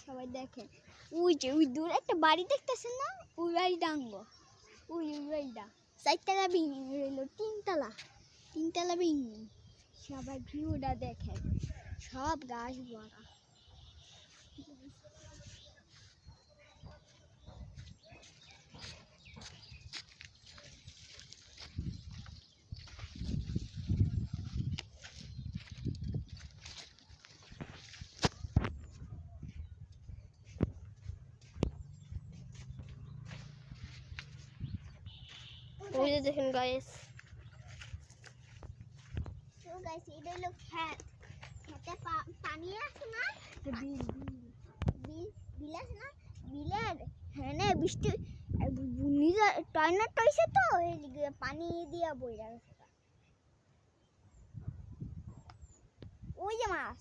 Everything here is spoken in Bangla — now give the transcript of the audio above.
সবাই দেখে ওই যে ওই দূরে একটা বাড়ি দেখতেছেন না, ওই বাড়িটা আনবো। ওই বাড়িটা 4 তলা বিল্ডিং রইল, 3 তলা বিল্ডিং। সবাই ভিউটা দেখে, সব গাছ ভরা। ওই যে দেখেন গাইস, তো গাইস এটা হলো ক্ষেত। ক্ষেতে পানি আছে না, বিল আছে না, বিলের হ্যাঁ বৃষ্টি নিজে টয়লেট হইছে তো এই পানি দিয়া বইরা গেছে। ওই যে মাছ।